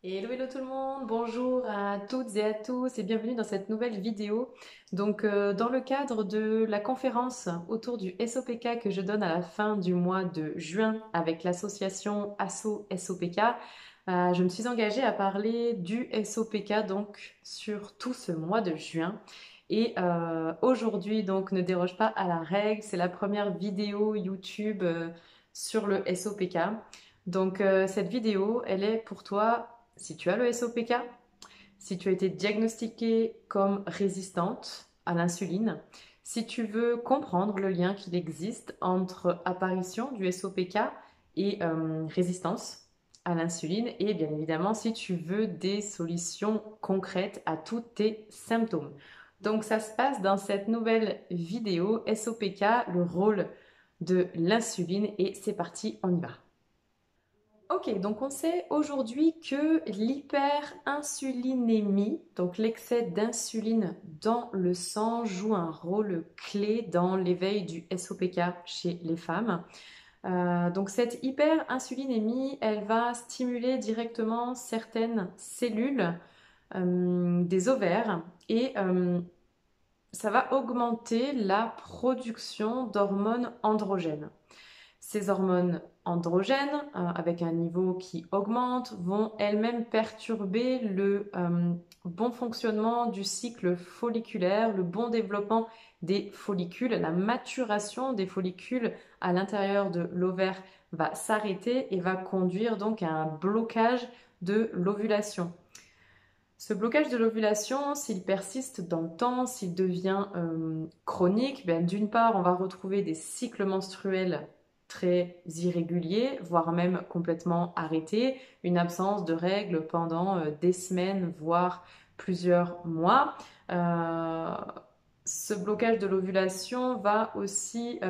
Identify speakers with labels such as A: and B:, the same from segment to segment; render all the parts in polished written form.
A: Hello, hello tout le monde, bonjour à toutes et à tous et bienvenue dans cette nouvelle vidéo. Dans le cadre de la conférence autour du SOPK que je donne à la fin du mois de juin avec l'association ASSO SOPK, je me suis engagée à parler du SOPK donc sur tout ce mois de juin. Aujourd'hui donc ne déroge pas à la règle, c'est la première vidéo YouTube sur le SOPK. Cette vidéo, elle est pour toi si tu as le SOPK, si tu as été diagnostiquée comme résistante à l'insuline, si tu veux comprendre le lien qu'il existe entre apparition du SOPK et résistance à l'insuline, et bien évidemment si tu veux des solutions concrètes à tous tes symptômes. Donc ça se passe dans cette nouvelle vidéo SOPK, le rôle de l'insuline, et c'est parti, on y va. Ok, donc on sait aujourd'hui que l'hyperinsulinémie, donc l'excès d'insuline dans le sang, joue un rôle clé dans l'éveil du SOPK chez les femmes. Cette hyperinsulinémie, elle va stimuler directement certaines cellules des ovaires et ça va augmenter la production d'hormones androgènes. Ces hormones androgènes, avec un niveau qui augmente, vont elles-mêmes perturber le bon fonctionnement du cycle folliculaire, le bon développement des follicules, la maturation des follicules à l'intérieur de l'ovaire va s'arrêter et va conduire donc à un blocage de l'ovulation. Ce blocage de l'ovulation, s'il persiste dans le temps, s'il devient chronique, d'une part, on va retrouver des cycles menstruels très irréguliers, voire même complètement arrêtés, une absence de règles pendant des semaines, voire plusieurs mois. Euh, Ce blocage de l'ovulation va aussi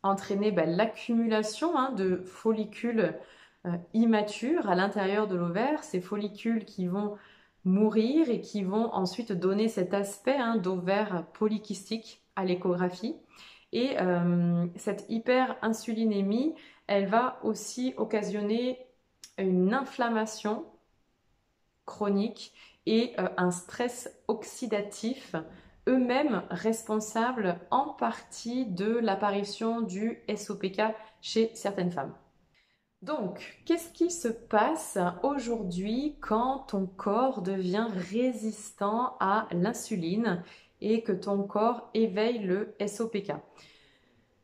A: entraîner l'accumulation de follicules immatures à l'intérieur de l'ovaire, ces follicules qui vont mourir et qui vont ensuite donner cet aspect d'ovaire polykystique à l'échographie. Cette hyperinsulinémie, elle va aussi occasionner une inflammation chronique et un stress oxydatif, eux-mêmes responsables en partie de l'apparition du SOPK chez certaines femmes. Donc, qu'est-ce qui se passe aujourd'hui quand ton corps devient résistant à l'insuline et que ton corps éveille le SOPK?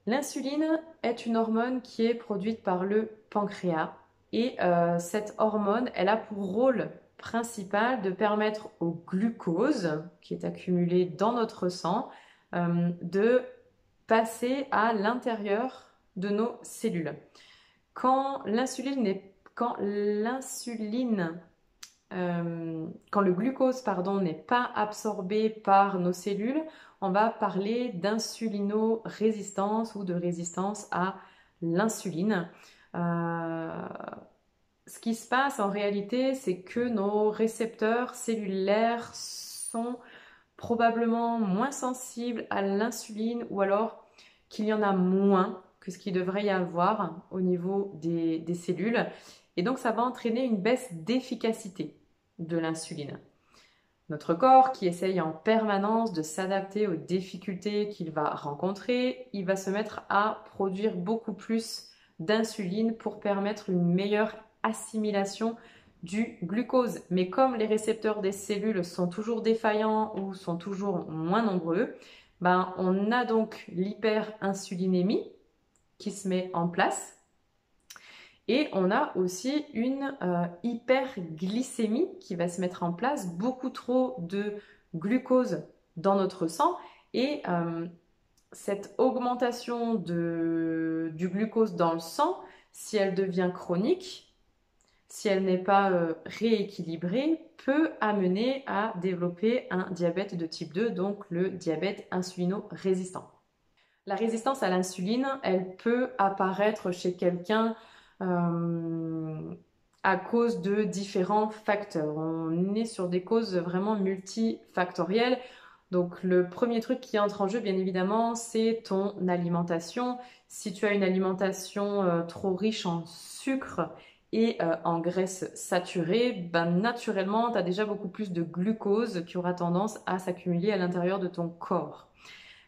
A: L'insuline est une hormone qui est produite par le pancréas et cette hormone, elle a pour rôle principal de permettre au glucose qui est accumulé dans notre sang de passer à l'intérieur de nos cellules. Quand le glucose n'est pas absorbé par nos cellules, on va parler d'insulinorésistance ou de résistance à l'insuline. Euh, Ce qui se passe en réalité, c'est que nos récepteurs cellulaires sont probablement moins sensibles à l'insuline ou alors qu'il y en a moins que ce qu'il devrait y avoir au niveau des cellules. Et donc ça va entraîner une baisse d'efficacité de l'insuline. Notre corps, qui essaye en permanence de s'adapter aux difficultés qu'il va rencontrer, il va se mettre à produire beaucoup plus d'insuline pour permettre une meilleure assimilation du glucose. Mais comme les récepteurs des cellules sont toujours défaillants ou sont toujours moins nombreux, on a donc l'hyperinsulinémie qui se met en place. Et on a aussi une hyperglycémie qui va se mettre en place, beaucoup trop de glucose dans notre sang. Et cette augmentation du glucose dans le sang, si elle devient chronique, si elle n'est pas rééquilibrée, peut amener à développer un diabète de type 2, donc le diabète insulino-résistant. La résistance à l'insuline, elle peut apparaître chez quelqu'un à cause de différents facteurs. On est sur des causes vraiment multifactorielles. Donc le premier truc qui entre en jeu, bien évidemment, c'est ton alimentation. Si tu as une alimentation trop riche en sucre et en graisse saturée, ben, naturellement, tu as déjà beaucoup plus de glucose qui aura tendance à s'accumuler à l'intérieur de ton corps.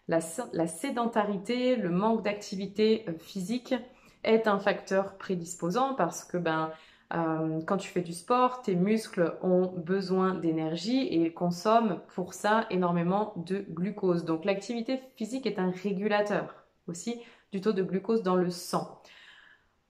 A: La sédentarité, le manque d'activité physique est un facteur prédisposant parce que quand tu fais du sport, tes muscles ont besoin d'énergie et ils consomment pour ça énormément de glucose. Donc l'activité physique est un régulateur aussi du taux de glucose dans le sang.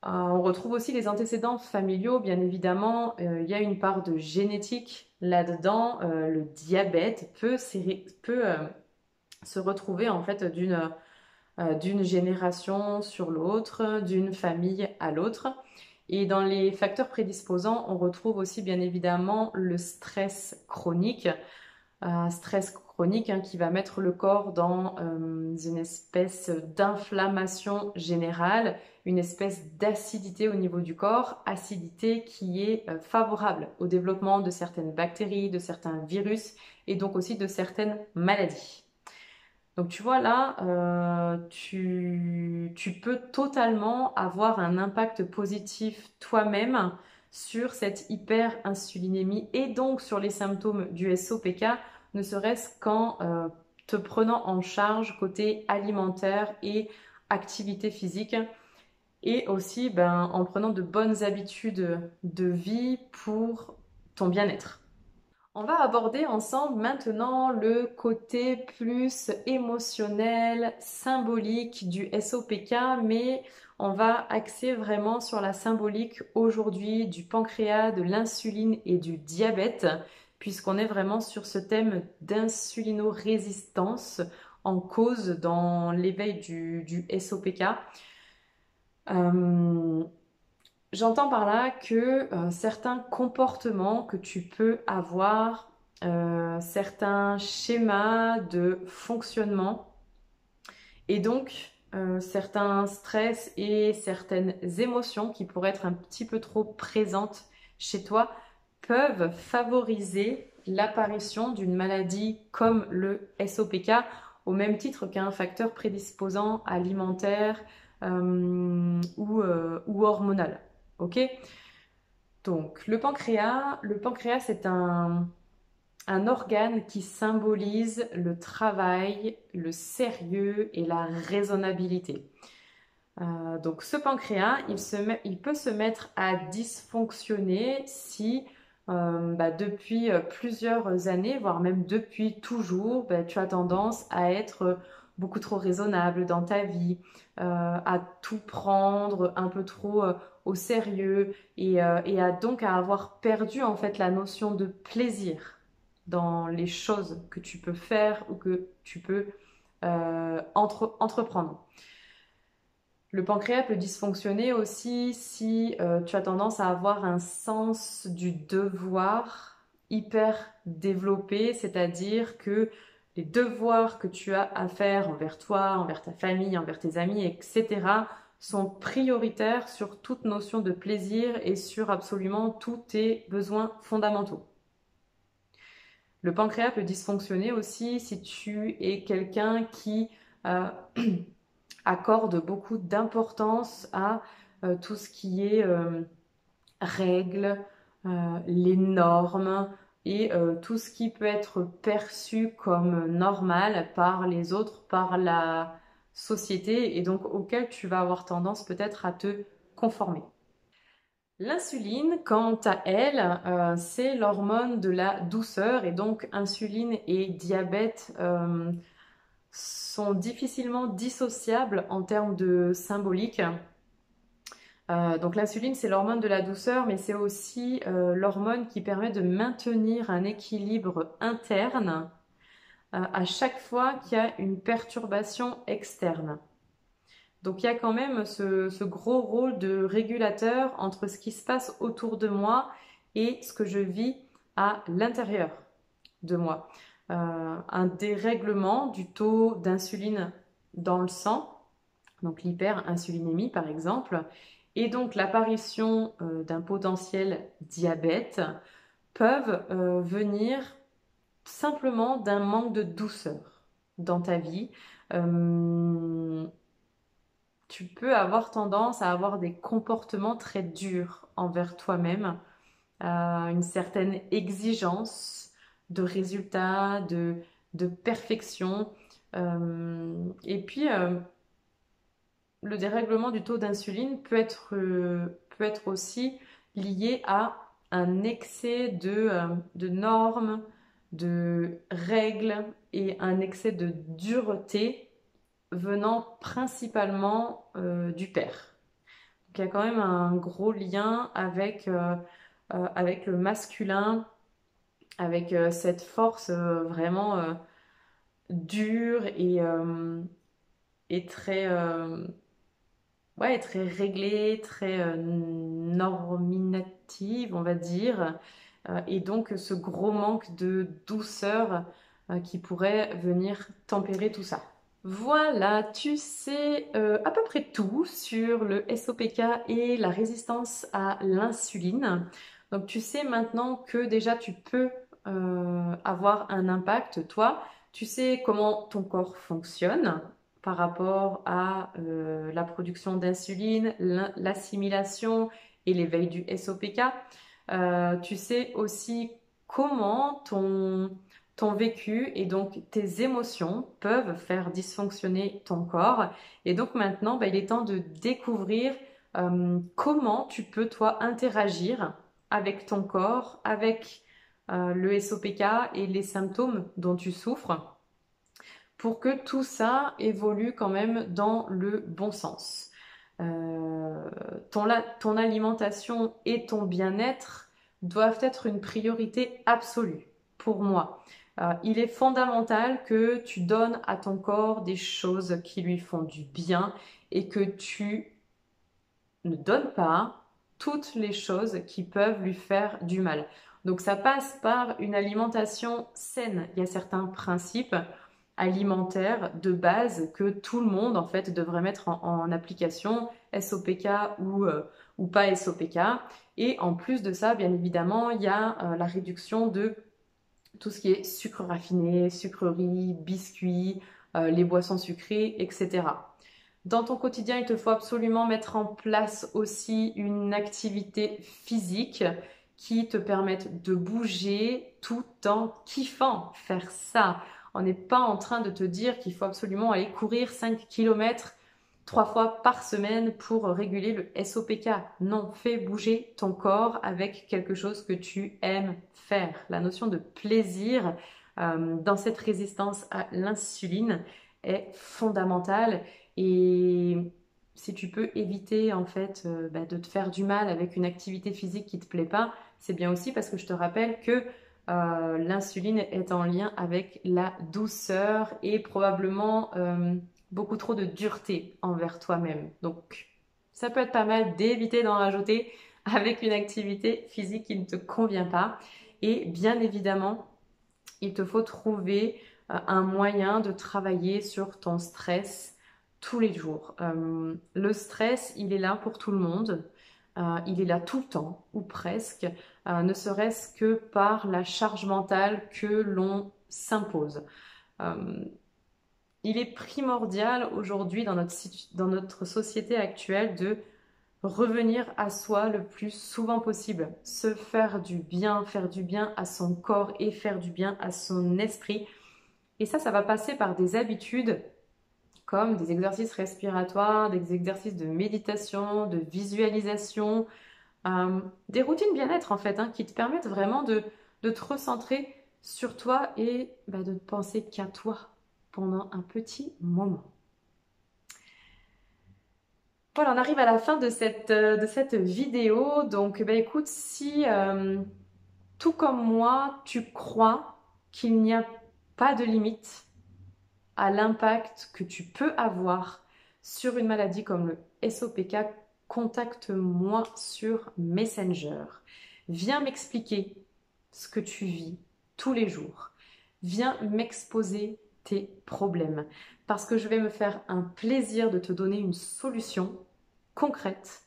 A: On retrouve aussi les antécédents familiaux, bien évidemment. Il y a une part de génétique là-dedans. Le diabète peut se retrouver en fait d'une génération sur l'autre, d'une famille à l'autre. Et dans les facteurs prédisposants, on retrouve aussi bien évidemment le stress chronique qui va mettre le corps dans une espèce d'inflammation générale, une espèce d'acidité au niveau du corps, acidité qui est favorable au développement de certaines bactéries, de certains virus et donc aussi de certaines maladies. Donc tu vois là, tu peux totalement avoir un impact positif toi-même sur cette hyperinsulinémie et donc sur les symptômes du SOPK, ne serait-ce qu'en te prenant en charge côté alimentaire et activité physique et aussi en prenant de bonnes habitudes de vie pour ton bien-être. On va aborder ensemble maintenant le côté plus émotionnel, symbolique du SOPK, mais on va axer vraiment sur la symbolique aujourd'hui du pancréas, de l'insuline et du diabète, puisqu'on est vraiment sur ce thème d'insulinorésistance en cause dans l'éveil du SOPK. J'entends par là que certains comportements que tu peux avoir, certains schémas de fonctionnement et donc certains stress et certaines émotions qui pourraient être un petit peu trop présentes chez toi peuvent favoriser l'apparition d'une maladie comme le SOPK au même titre qu'un facteur prédisposant alimentaire ou hormonal. Ok? Donc, le pancréas c'est un organe qui symbolise le travail, le sérieux et la raisonnabilité. Donc, ce pancréas, il peut se mettre à dysfonctionner si depuis plusieurs années, voire même depuis toujours, tu as tendance à être beaucoup trop raisonnable dans ta vie, à tout prendre un peu trop au sérieux et donc à avoir perdu en fait la notion de plaisir dans les choses que tu peux faire ou que tu peux entreprendre. Le pancréas peut dysfonctionner aussi si tu as tendance à avoir un sens du devoir hyper développé, c'est-à-dire que les devoirs que tu as à faire envers toi, envers ta famille, envers tes amis, etc., sont prioritaires sur toute notion de plaisir et sur absolument tous tes besoins fondamentaux. Le pancréas peut dysfonctionner aussi si tu es quelqu'un qui accorde beaucoup d'importance à tout ce qui est règles, les normes et tout ce qui peut être perçu comme normal par les autres, par la société et donc auquel tu vas avoir tendance peut-être à te conformer. L'insuline, quant à elle, c'est l'hormone de la douceur et donc insuline et diabète sont difficilement dissociables en termes de symbolique. Donc l'insuline, c'est l'hormone de la douceur, mais c'est aussi l'hormone qui permet de maintenir un équilibre interne à chaque fois qu'il y a une perturbation externe. Donc il y a quand même ce gros rôle de régulateur entre ce qui se passe autour de moi et ce que je vis à l'intérieur de moi. Un dérèglement du taux d'insuline dans le sang, donc l'hyperinsulinémie par exemple, et donc l'apparition d'un potentiel diabète peuvent venir simplement d'un manque de douceur dans ta vie. tu peux avoir tendance à avoir des comportements très durs envers toi-même, une certaine exigence de résultats, de perfection. Et puis, le dérèglement du taux d'insuline peut être aussi lié à un excès de normes, de règles et un excès de dureté venant principalement du père. Donc, il y a quand même un gros lien avec le masculin, avec cette force vraiment dure et très, ouais, très réglée, très norminative, on va dire. Et donc ce gros manque de douceur qui pourrait venir tempérer tout ça. Voilà, tu sais à peu près tout sur le SOPK et la résistance à l'insuline. Donc tu sais maintenant que déjà tu peux avoir un impact, toi. Tu sais comment ton corps fonctionne par rapport à la production d'insuline, l'assimilation et l'éveil du SOPK. Tu sais aussi comment ton vécu et donc tes émotions peuvent faire dysfonctionner ton corps. Et donc maintenant, il est temps de découvrir comment tu peux, toi, interagir avec ton corps, avec le SOPK et les symptômes dont tu souffres pour que tout ça évolue quand même dans le bon sens. Ton alimentation et ton bien-être doivent être une priorité absolue pour moi. Il est fondamental que tu donnes à ton corps des choses qui lui font du bien et que tu ne donnes pas toutes les choses qui peuvent lui faire du mal. Donc ça passe par une alimentation saine. Il y a certains principes alimentaire de base que tout le monde en fait devrait mettre en application, SOPK ou pas SOPK. Et en plus de ça, bien évidemment, il y a la réduction de tout ce qui est sucre raffiné, sucreries, biscuits, les boissons sucrées, etc. Dans ton quotidien, il te faut absolument mettre en place aussi une activité physique qui te permette de bouger tout en kiffant faire ça. On n'est pas en train de te dire qu'il faut absolument aller courir 5 km 3 fois par semaine pour réguler le SOPK. Non, fais bouger ton corps avec quelque chose que tu aimes faire. La notion de plaisir dans cette résistance à l'insuline est fondamentale. Et si tu peux éviter en fait de te faire du mal avec une activité physique qui ne te plaît pas, c'est bien aussi parce que je te rappelle que l'insuline est en lien avec la douceur et probablement beaucoup trop de dureté envers toi-même. Donc ça peut être pas mal d'éviter d'en rajouter avec une activité physique qui ne te convient pas. Et bien évidemment, il te faut trouver un moyen de travailler sur ton stress tous les jours. Le stress, il est là pour tout le monde. Il est là tout le temps, ou presque, ne serait-ce que par la charge mentale que l'on s'impose. Il est primordial aujourd'hui dans notre société actuelle de revenir à soi le plus souvent possible, se faire du bien à son corps et faire du bien à son esprit. Et ça va passer par des habitudes comme des exercices respiratoires, des exercices de méditation, de visualisation, des routines bien-être en fait, qui te permettent vraiment de te recentrer sur toi et de ne penser qu'à toi pendant un petit moment. Voilà, on arrive à la fin de cette vidéo. Donc, écoute, si tout comme moi, tu crois qu'il n'y a pas de limite à l'impact que tu peux avoir sur une maladie comme le SOPK, contacte-moi sur Messenger. Viens m'expliquer ce que tu vis tous les jours. Viens m'exposer tes problèmes parce que je vais me faire un plaisir de te donner une solution concrète,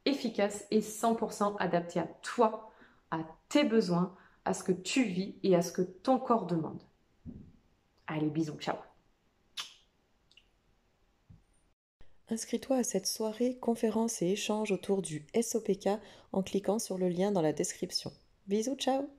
A: efficace et 100% adaptée à toi, à tes besoins, à ce que tu vis et à ce que ton corps demande. Allez, bisous, ciao. Inscris-toi à cette soirée conférence et échange autour du SOPK en cliquant sur le lien dans la description. Bisous, ciao!